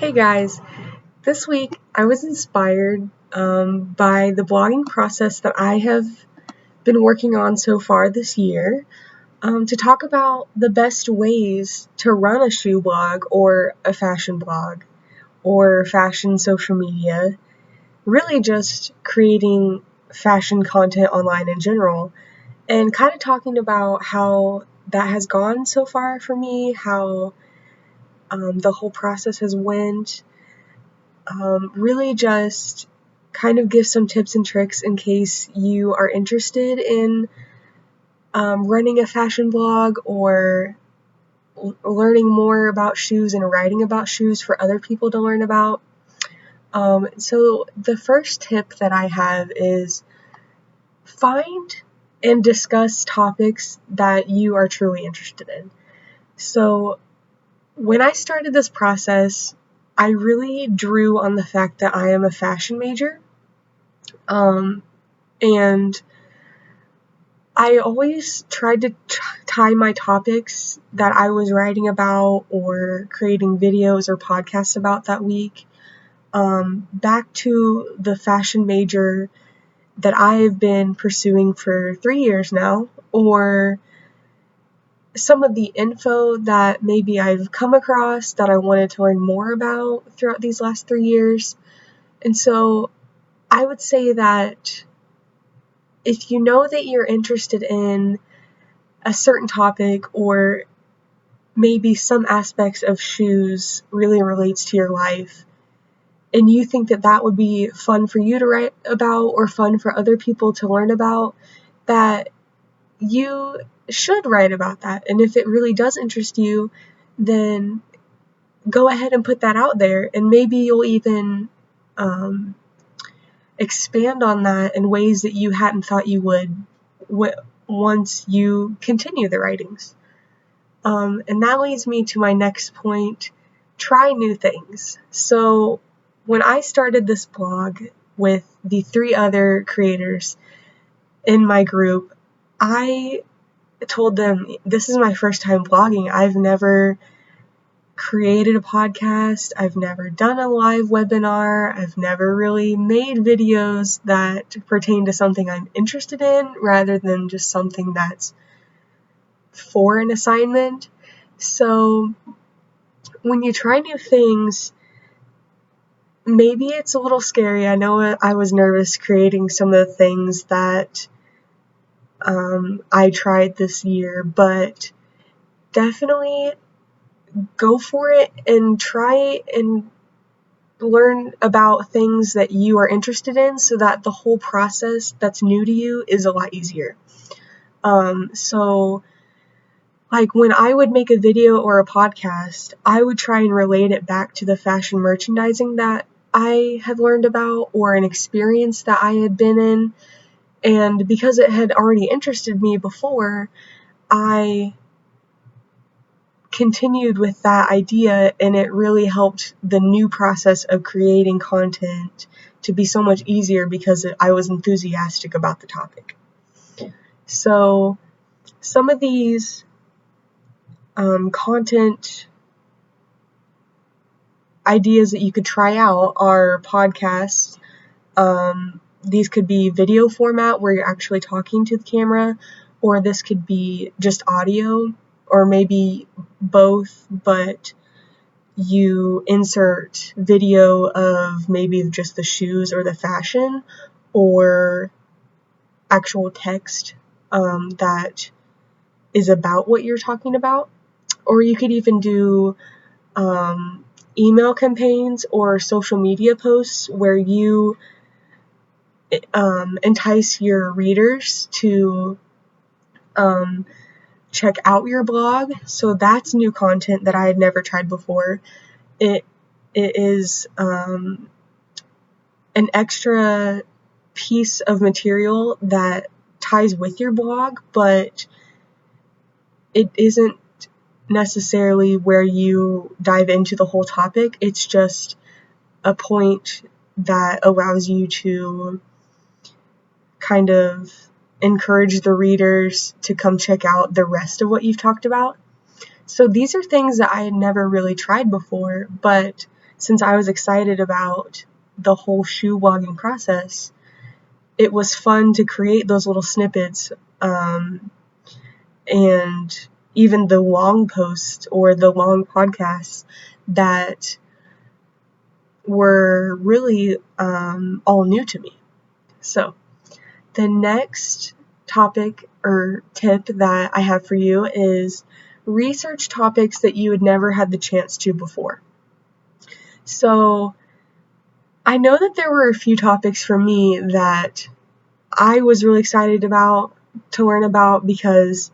Hey guys, this week I was inspired by the blogging process that I have been working on so far this year to talk about the best ways to run a shoe blog or a fashion blog or fashion social media, really just creating fashion content online in general, and kind of talking about how that has gone so far for me, how the whole process has went. Really just kind of give some tips and tricks in case you are interested in running a fashion blog or learning more about shoes and writing about shoes for other people to learn about. So the first tip that I have is find and discuss topics that you are truly interested in. So when I started this process, I really drew on the fact that I am a fashion major. And I always tried to tie my topics that I was writing about or creating videos or podcasts about that week back to the fashion major that I've been pursuing for 3 years now, or some of the info that maybe I've come across that I wanted to learn more about throughout these last 3 years. And so I would say that if you know that you're interested in a certain topic, or maybe some aspects of shoes really relates to your life, and you think that that would be fun for you to write about or fun for other people to learn about, that you should write about that. And if it really does interest you, then go ahead and put that out there, and maybe you'll even expand on that in ways that you hadn't thought you would once you continue the writings. And that leads me to my next point: try new things. So when I started this blog with the 3 other creators in my group, I told them, this is my first time blogging. I've never created a podcast. I've never done a live webinar. I've never really made videos that pertain to something I'm interested in rather than just something that's for an assignment. So when you try new things, maybe it's a little scary. I know I was nervous creating some of the things that I tried this year, but definitely go for it and try and learn about things that you are interested in so that the whole process that's new to you is a lot easier. So like when I would make a video or a podcast, I would try and relate it back to the fashion merchandising that I had learned about or an experience that I had been in. And because it had already interested me before, I continued with that idea, and it really helped the new process of creating content to be so much easier because I was enthusiastic about the topic. So some of these content ideas that you could try out are podcasts. These could be video format where you're actually talking to the camera, or this could be just audio, or maybe both, but you insert video of maybe just the shoes or the fashion, or actual text that is about what you're talking about. Or you could even do email campaigns or social media posts where you entice your readers to check out your blog. So that's new content that I had never tried before. It is an extra piece of material that ties with your blog, but it isn't necessarily where you dive into the whole topic. It's just a point that allows you to kind of encourage the readers to come check out the rest of what you've talked about. So these are things that I had never really tried before, but since I was excited about the whole shoe blogging process, it was fun to create those little snippets, and even the long posts or the long podcasts that were really all new to me. So the next topic or tip that I have for you is research topics that you had never had the chance to before. So I know that there were a few topics for me that I was really excited to learn about, because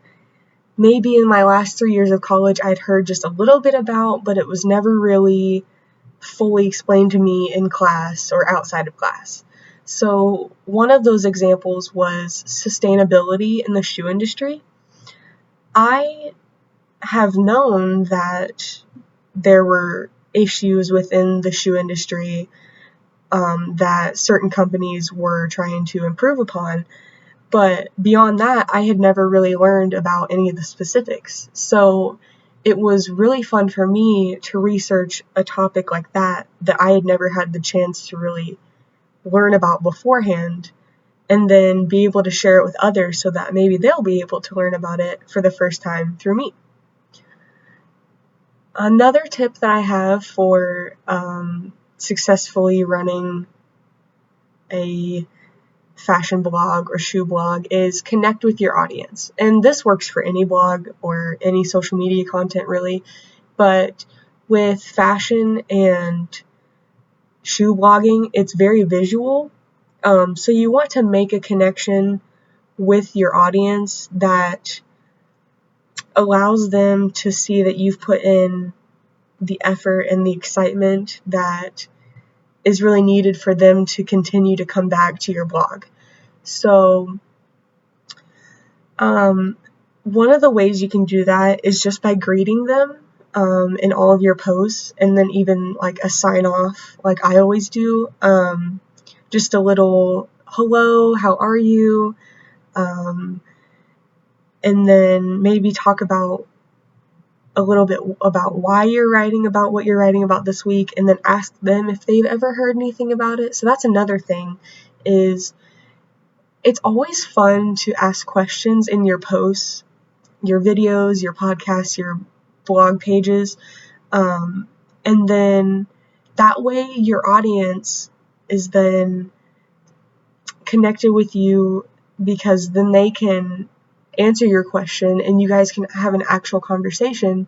maybe in my last 3 years of college I'd heard just a little bit about, but it was never really fully explained to me in class or outside of class. So one of those examples was sustainability in the shoe industry. I have known that there were issues within the shoe industry that certain companies were trying to improve upon, but beyond that, I had never really learned about any of the specifics. So it was really fun for me to research a topic like that I had never had the chance to really learn about beforehand, and then be able to share it with others so that maybe they'll be able to learn about it for the first time through me. Another tip that I have for successfully running a fashion blog or shoe blog is connect with your audience. And this works for any blog or any social media content really, but with fashion and shoe blogging, it's very visual. So you want to make a connection with your audience that allows them to see that you've put in the effort and the excitement that is really needed for them to continue to come back to your blog. So one of the ways you can do that is just by greeting them in all of your posts, and then even like a sign off like I always do, just a little hello, how are you, and then maybe talk about a little bit about why you're writing about what you're writing about this week, and then ask them if they've ever heard anything about it. So that's another thing, is it's always fun to ask questions in your posts, your videos, your podcasts, your blog pages, and then that way your audience is then connected with you, because then they can answer your question and you guys can have an actual conversation,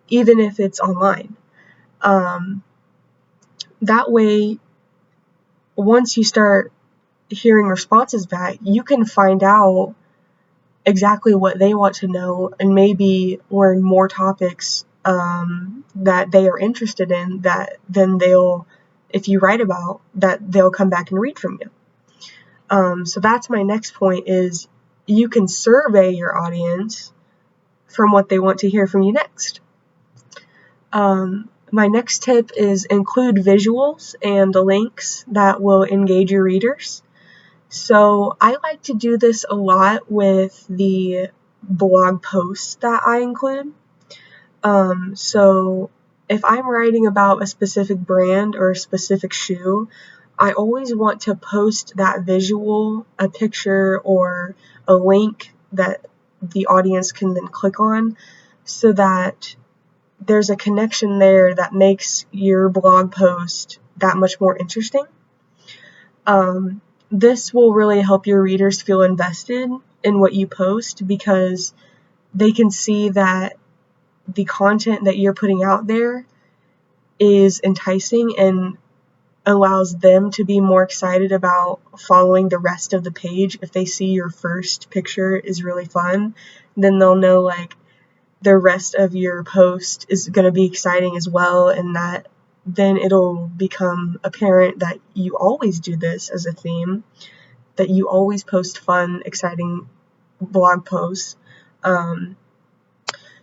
even if it's online. That way, once you start hearing responses back, you can find out exactly what they want to know and maybe learn more topics that they are interested in, that then if you write about, that they'll come back and read from you. So that's my next point, is you can survey your audience from what they want to hear from you next. My next tip is include visuals and links that will engage your readers. So I like to do this a lot with the blog posts that I include. So if I'm writing about a specific brand or a specific shoe, I always want to post that visual, a picture or a link that the audience can then click on, so that there's a connection there that makes your blog post that much more interesting. This will really help your readers feel invested in what you post, because they can see that the content that you're putting out there is enticing and allows them to be more excited about following the rest of the page. If they see your first picture is really fun, then they'll know like the rest of your post is going to be exciting as well, and that then it'll become apparent that you always do this as a theme, that you always post fun, exciting blog posts.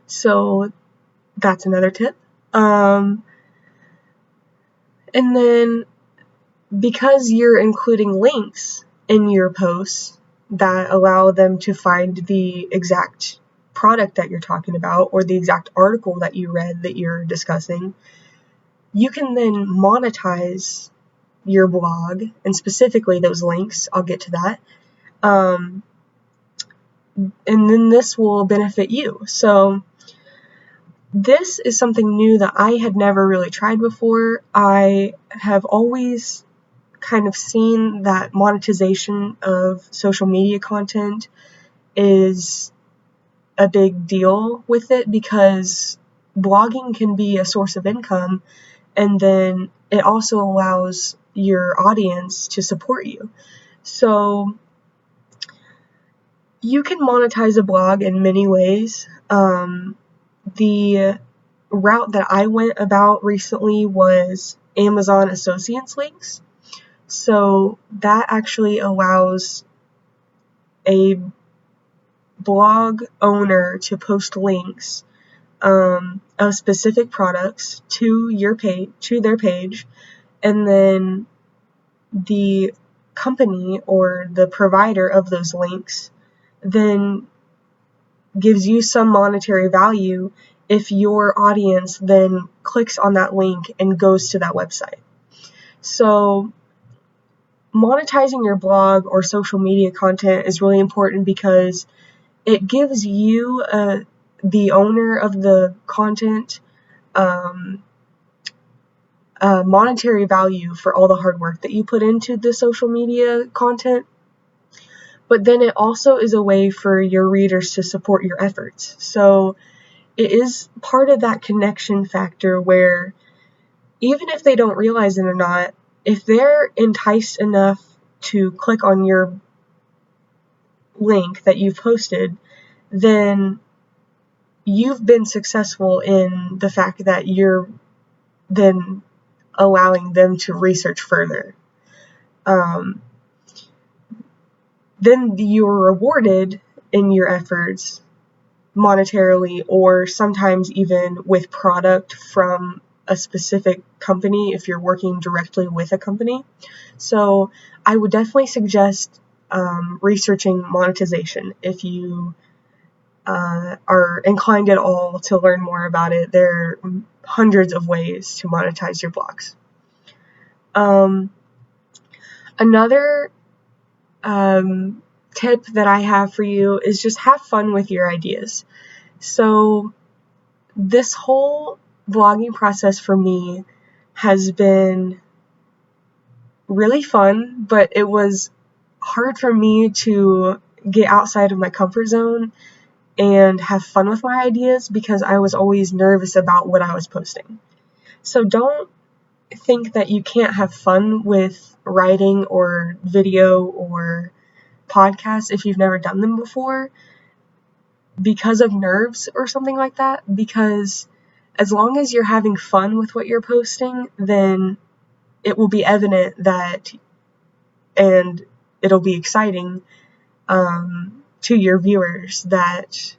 So that's another tip. And then because you're including links in your posts that allow them to find the exact product that you're talking about or the exact article that you read that you're discussing, you can then monetize your blog, and specifically those links. I'll get to that. And then this will benefit you. So this is something new that I had never really tried before. I have always kind of seen that monetization of social media content is a big deal with it, because blogging can be a source of income, and then it also allows your audience to support you. So you can monetize a blog in many ways. The route that I went about recently was Amazon Associates links. So that actually allows a blog owner to post links of specific products to their page, and then the company or the provider of those links then gives you some monetary value if your audience then clicks on that link and goes to that website. So monetizing your blog or social media content is really important because it gives you, the owner of the content, monetary value for all the hard work that you put into the social media content. But then it also is a way for your readers to support your efforts. So it is part of that connection factor where, even if they don't realize it or not, if they're enticed enough to click on your link that you've posted, then you've been successful in the fact that you're then allowing them to research further. Then you're rewarded in your efforts monetarily, or sometimes even with product from a specific company if you're working directly with a company. So I would definitely suggest researching monetization if you are inclined at all to learn more about it. There are hundreds of ways to monetize your blogs. Another tip that I have for you is just have fun with your ideas. So this whole blogging process for me has been really fun, but it was hard for me to get outside of my comfort zone and have fun with my ideas because I was always nervous about what I was posting. So don't think that you can't have fun with writing or video or podcasts if you've never done them before because of nerves or something like that, because as long as you're having fun with what you're posting, then it will be evident that, and it'll be exciting to your viewers that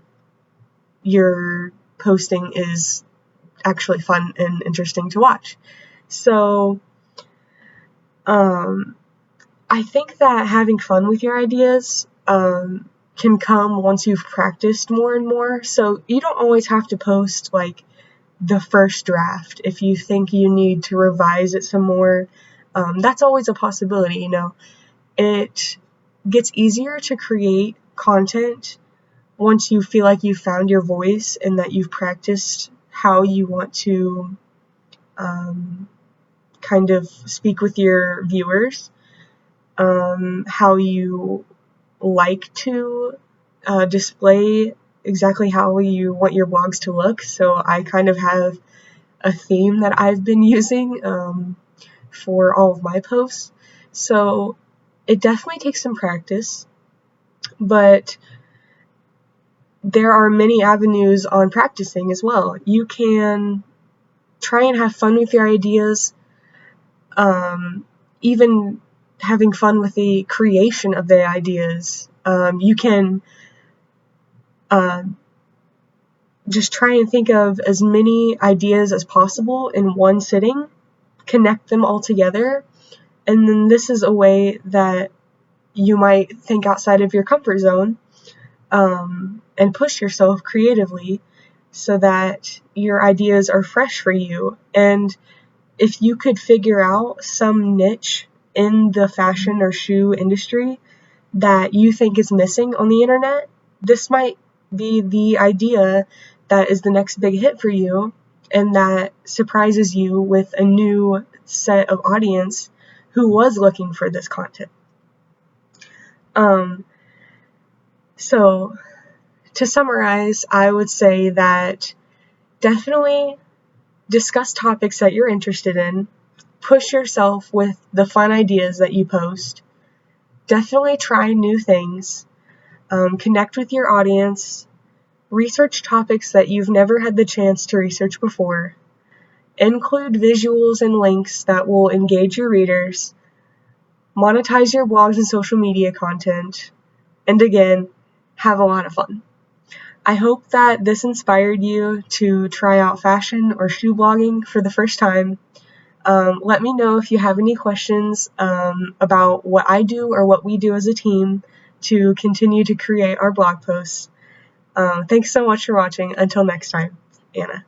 your posting is actually fun and interesting to watch. So I think that having fun with your ideas can come once you've practiced more and more. So you don't always have to post like the first draft. If you think you need to revise it some more, that's always a possibility, you know. It gets easier to create content once you feel like you've found your voice and that you've practiced how you want to kind of speak with your viewers, how you like to display exactly how you want your blogs to look. So I kind of have a theme that I've been using for all of my posts. So it definitely takes some practice, but there are many avenues on practicing as well. You can try and have fun with your ideas, even having fun with the creation of the ideas. You can just try and think of as many ideas as possible in one sitting, connect them all together, and then this is a way that you might think outside of your comfort zone and push yourself creatively so that your ideas are fresh for you. And if you could figure out some niche in the fashion or shoe industry that you think is missing on the internet, this might be the idea that is the next big hit for you and that surprises you with a new set of audience who was looking for this content. So to summarize, I would say that definitely discuss topics that you're interested in, push yourself with the fun ideas that you post, definitely try new things, connect with your audience, research topics that you've never had the chance to research before, include visuals and links that will engage your readers, monetize your blogs and social media content, and again, have a lot of fun. I hope that this inspired you to try out fashion or shoe blogging for the first time. Let me know if you have any questions about what I do or what we do as a team to continue to create our blog posts. Thanks so much for watching. Until next time, Anna.